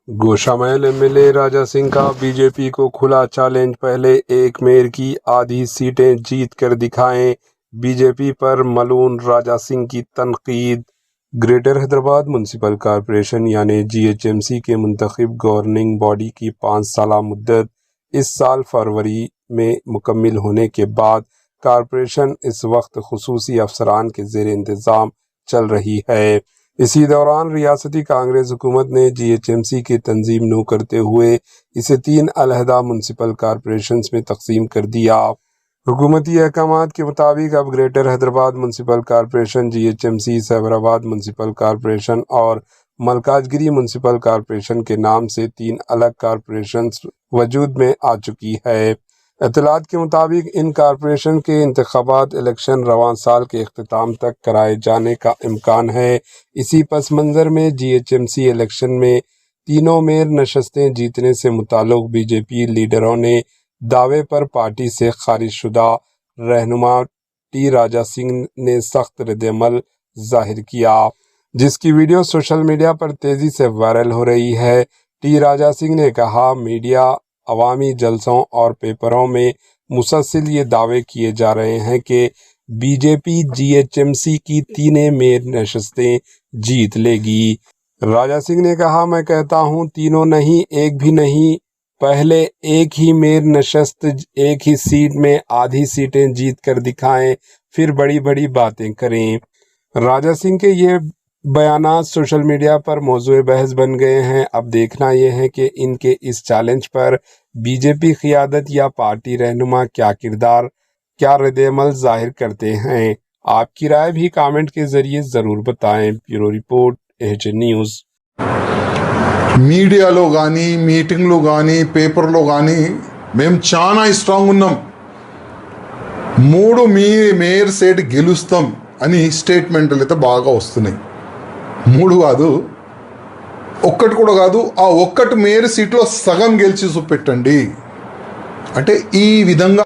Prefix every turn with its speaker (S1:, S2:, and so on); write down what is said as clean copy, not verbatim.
S1: Goshamahal MLA Raja Singh का BJP को खुला चैलेंज, पहले एक मेयर की आधी सीटें जीत कर दिखाएं। बीजेपी पर मलून राजा सिंह की तनकीद। ग्रेटर हैदराबाद म्यूनसिपल कॉरपोरेशन यानी जीएचएमसी के मुंतखब गवर्निंग बॉडी की 5 साला मुद्दत इस साल फरवरी में मुकम्मिल होने के बाद कॉरपोरेशन इस वक्त खुसूसी अफसरान के ज़ेर इंतज़ाम चल रही है। इसी दौरान रियासती कांग्रेस हुकूमत ने जीएचएमसी की तंजीम नू करते हुए इसे 3 अलहदा म्यूनसिपल कॉरपोरेशंस में तकसीम कर दिया। हुकूमती अहकामात के मुताबिक अब greater Hyderabad municipal corporation, GHMC, Cyberabad municipal corporation और मलकाजगिरी म्यूनसिपल कॉरपोरेशन के नाम से 3 अलग कॉरपोरेशंस वजूद में आ चुकी है। इत्तलात के मुताबिक इन कॉरपोरेशन के इंतखाबात इलेक्शन रवां साल के इख्तिताम तक कराए जाने का इम्कान है। इसी पस मंज़र में जीएचएमसी इलेक्शन में तीनों मेयर नशस्तें जीतने से मुताल्लिक़ बीजेपी लीडरों ने दावे पर पार्टी से खारिज शुदा रहनुमा टी राजा सिंह ने सख्त रद्द-ए-अमल जाहिर किया, जिसकी वीडियो सोशल मीडिया पर तेज़ी से वायरल हो रही है। टी राजा सिंह ने कहा, मीडिया, अवामी जलसों और पेपरों में मुसलसल ये दावे किए जा रहे हैं कि बीजेपी जीएचएमसी की 3 मेयर नशस्तें जीत लेगी। राजा सिंह ने कहा, मैं कहता हूं, तीनों नहीं, एक भी नहीं, पहले एक ही मेयर नशस्त एक ही सीट में आधी सीटें जीत कर दिखाएं, फिर बड़ी बड़ी बातें करें। राजा सिंह के ये बयानात सोशल मीडिया पर मौजूए बहस बन गए हैं। अब देखना यह है कि इनके इस चैलेंज पर बीजेपी क़ियादत या पार्टी रहनुमा क्या रद्द-ए-अमल जाहिर करते हैं। आपकी राय भी कमेंट के जरिए ज़रूर बताएं। Bureau report, AHN news.
S2: మీడియాలో కానీ మీటింగ్లో కానీ పేపర్లో కానీ మేము చాలా స్ట్రాంగ్ ఉన్నాం. 3 మేయర్ సీట్ గెలుస్తాం అని స్టేట్మెంట్లు అయితే బాగా వస్తున్నాయి. 3 కాదు, ఒక్కటి కూడా కాదు, ఆ ఒక్కటి మేయర్ సీట్లో సగం గెలిచి చూపెట్టండి అంటే ఈ విధంగా